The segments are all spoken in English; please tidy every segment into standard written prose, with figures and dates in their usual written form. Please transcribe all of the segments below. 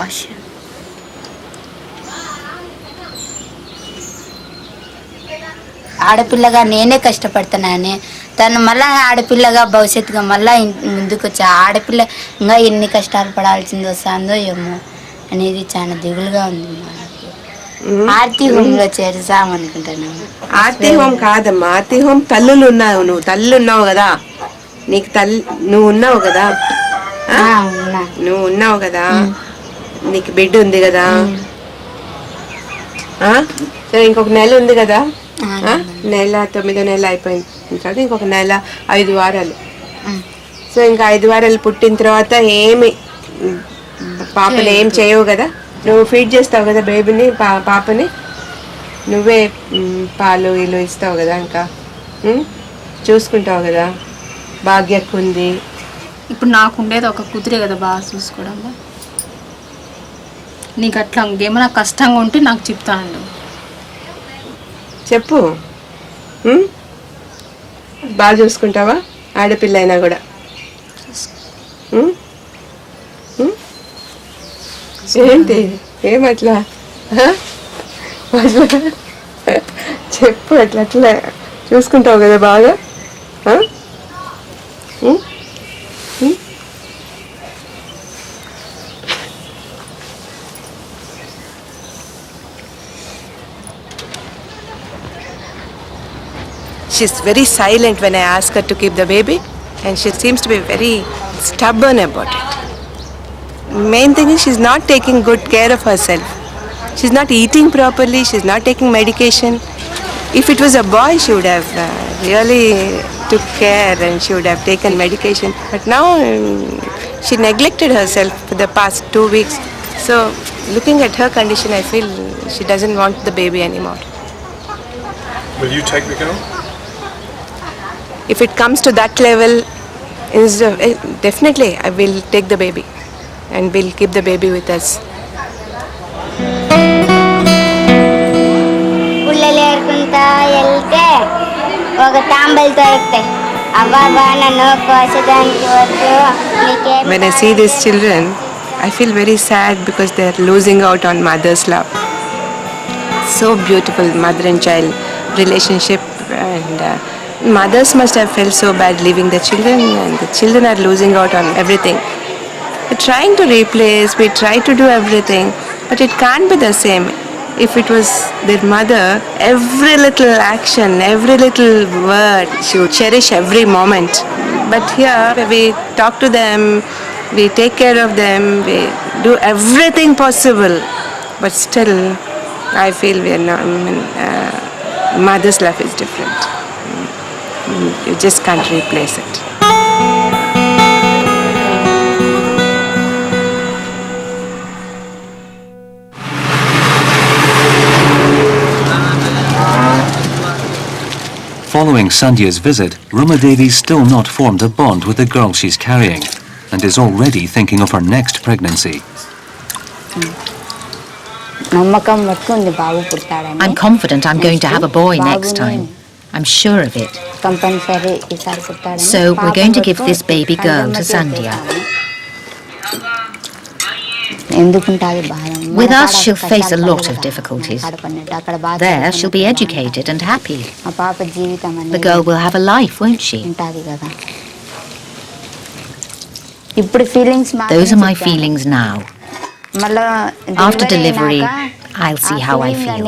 ఆశ. ఆడపిల్లగా నేనే కష్టపడుతున్నానని తను మళ్ళీ ఆడపిల్లగా భవిష్యత్తుగా మళ్ళీ ముందుకు వచ్చి ఆడపిల్ల ఇంకా ఎన్ని కష్టాలు పడాల్సింది వస్తుందో ఏమో అనేది చాలా దిగులుగా ఉంది. ఆర్తి హోమ్లో చేరుసామనుకుంటున్నాను. ఆర్తి హోమ్ కాదమ్మా, ఆర్తి హోమ్ తల్లులు ఉన్నావు, నువ్వు తల్లి ఉన్నావు కదా, నీకు నువ్వు ఉన్నావు కదా, నువ్వు ఉన్నావు కదా, నీకు బిడ్డ ఉంది కదా, సో ఇంకొక నెల ఉంది కదా, నెల 9వ నెల అయిపోయిన తర్వాత ఇంకొక నెల 5 వారాలు. సో ఇంకా 5 వారాలు పుట్టిన తర్వాత ఏమి పాపని ఏం చేయవు కదా, నువ్వు ఫీడ్ చేస్తావు కదా బేబీని, పాపని నువ్వే పాలు ఇల్లు ఇస్తావు కదా, ఇంకా చూసుకుంటావు కదా. భాగ్యకు ఉంది. ఇప్పుడు నాకు ఉండేది ఒక కూతురే కదా బాగా చూసుకోవడంలో. నీకు అట్లా ఇంకేమైనా కష్టంగా ఉంటే నాకు చెప్తానండి. చెప్పు, బాగా చూసుకుంటావా ఆడపిల్ల అయినా కూడా? ఏంటి ఏమట్లా చెప్పు, అట్లా అట్లా చూసుకుంటావు కదా బాగా? She's very silent when I ask her to keep the baby, and she seems to be very stubborn about it. Main thing is she's not taking good care of herself. She's not eating properly, she's not taking medication. If it was a boy, she would have really took care and she would have taken medication. But now she neglected herself for the past 2 weeks. So looking at her condition, I feel she doesn't want the baby anymore. Will you take the girl? If it comes to that level, definitely I will take the baby and we'll keep the baby with us. When I see these children, I feel very sad because they are losing out on mother's love. So beautiful mother and child relationship, and mothers must have felt so bad leaving the children, and the children are losing out on everything. We're trying to replace, we try to do everything, but it can't be the same. If it was their mother, every little action, every little word, she would cherish every moment. But here, we talk to them, we take care of them, we do everything possible. But still, I feel we are not, mother's love is different. You just can't replace it. Following Sandhya's visit, Rumadevi's still not formed a bond with the girl she's carrying and is already thinking of her next pregnancy. I'm confident I'm going to have a boy next time. I'm sure of it. So we're going to give this baby girl to Sandhya. With us, she'll face a lot of difficulties. There, she'll be educated and happy. The girl will have a life, won't she? Those are my feelings now. After delivery, I'll see how I feel.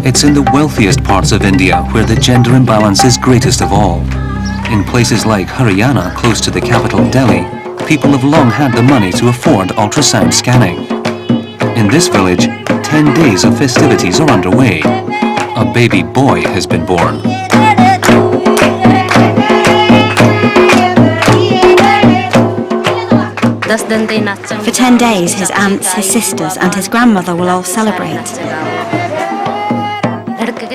It's in the wealthiest parts of India where the gender imbalance is greatest of all. In places like Haryana, close to the capital Delhi, people have long had the money to afford ultrasound scanning. In this village, 10 days of festivities are underway. A baby boy has been born. For 10 days, his aunts, his sisters and his grandmother will all celebrate.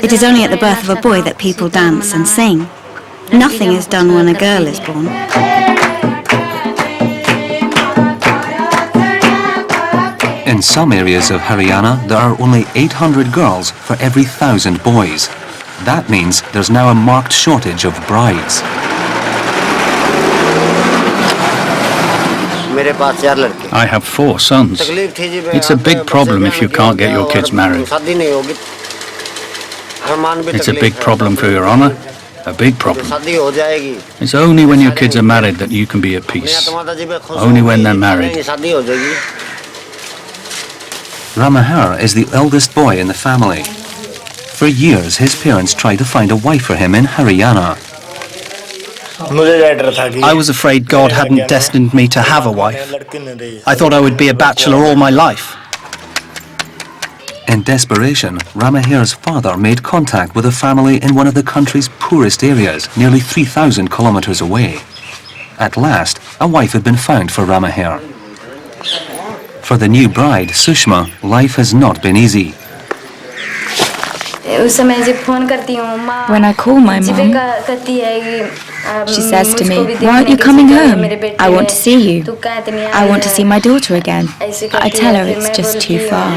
It is only at the birth of a boy that people dance and sing. Nothing is done when a girl is born. In some areas of Haryana, there are only 800 girls for every 1,000 boys. That means there's now a marked shortage of brides. I have 4 sons. It's a big problem if you can't get your kids married. It's a big problem for Your Honour. A big problem. It's only when your kids are married that you can be at peace. Only when they're married. Ramahar is the eldest boy in the family. For years, his parents tried to find a wife for him in Haryana. I was afraid God hadn't destined me to have a wife. I thought I would be a bachelor all my life. In desperation, Ramahar's father made contact with a family in one of the country's poorest areas, nearly 3,000 kilometers away. At last, a wife had been found for Ramahar. For the new bride, Sushma, life has not been easy. When I call my mom, she says to me, "Why aren't you coming home? I want to see you. I want to see my daughter again." I tell her it's just too far.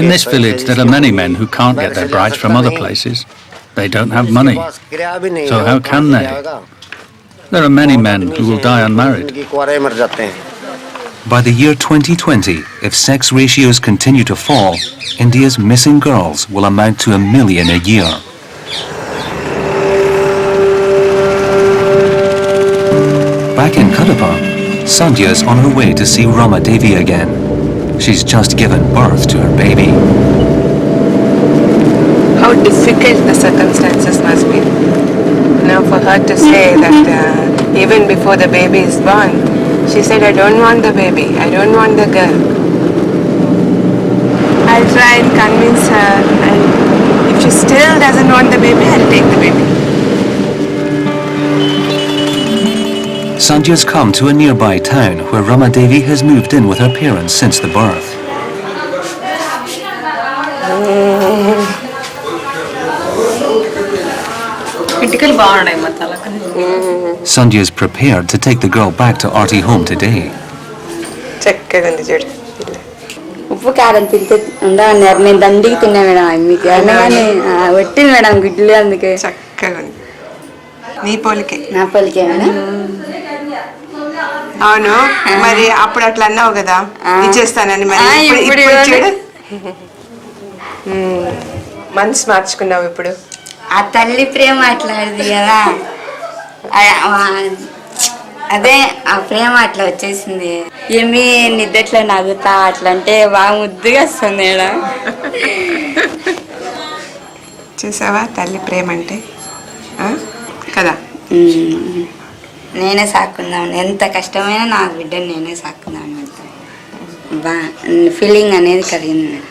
In this village, there are many men who can't get their brides from other places. They don't have money. So how can they? There are many men who will die unmarried. By the year 2020, if sex ratios continue to fall, India's missing girls will amount to 1 million a year. Back in Kadapa, Sandhya is on her way to see Rama Devi again. She's just given birth to her baby. How difficult the circumstances must be. Now for her to say that even before the baby is born, she said, "I don't want the baby, I don't want the girl." I'll try and convince her, and if she still doesn't want the baby, I'll take the baby. Sandhya's come to a nearby town where Rama Devi has moved in with her parents since the birth. Sandhya is prepared to take the girl back to Arti home today. ఉప్పు కారం తింటే ఉండన్నారు. నేను దండికి తిన్నా madam మీకు అనగానే పెట్టింది madam గుడ్లు అందుకే చక్కగా ఉంది. నీ పోలికే. నా పలికే మేడం. అవును మరి అప్పుడు అట్లా అన్నావు కదా ఇచ్చేస్తానని, మరి ఇప్పుడు చూడు మనసు మార్చుకున్నావు ఇప్పుడు. ఆ తల్లి ప్రేమ అట్లాంటిది కదా, అదే ఆ ప్రేమ అట్లా వచ్చేసింది. ఏమి నిద్దట్లో నవ్వుతా అట్లా అంటే బాగా ముద్దుగా వస్తుంది మేడం. చూసావా తల్లి ప్రేమ అంటే కదా. నేనే సాక్కున్నాను, ఎంత కష్టమైనా నా బిడ్డని నేనే సాక్కున్నాను. బా ఫీలింగ్ అనేది కలిగింది madam.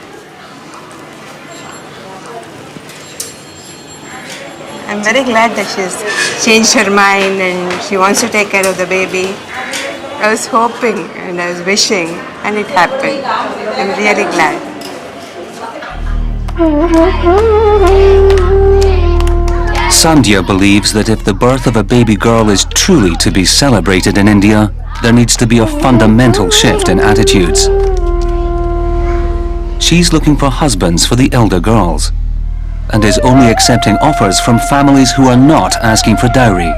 I'm very glad that she's changed her mind and she wants to take care of the baby. I was hoping and I was wishing and it happened. I'm really glad. Sandhya believes that if the birth of a baby girl is truly to be celebrated in India, there needs to be a fundamental shift in attitudes. She's looking for husbands for the elder girls, and is only accepting offers from families who are not asking for dowry.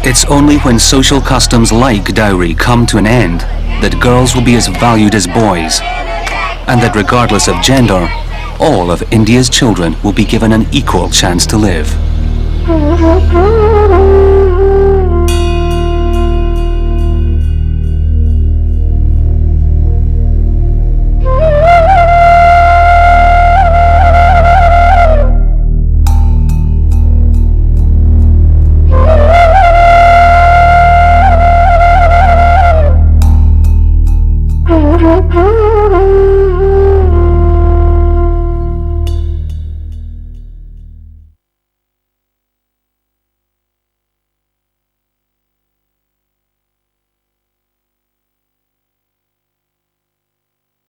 It's only when social customs like dowry come to an end that girls will be as valued as boys, and that regardless of gender, all of India's children will be given an equal chance to live.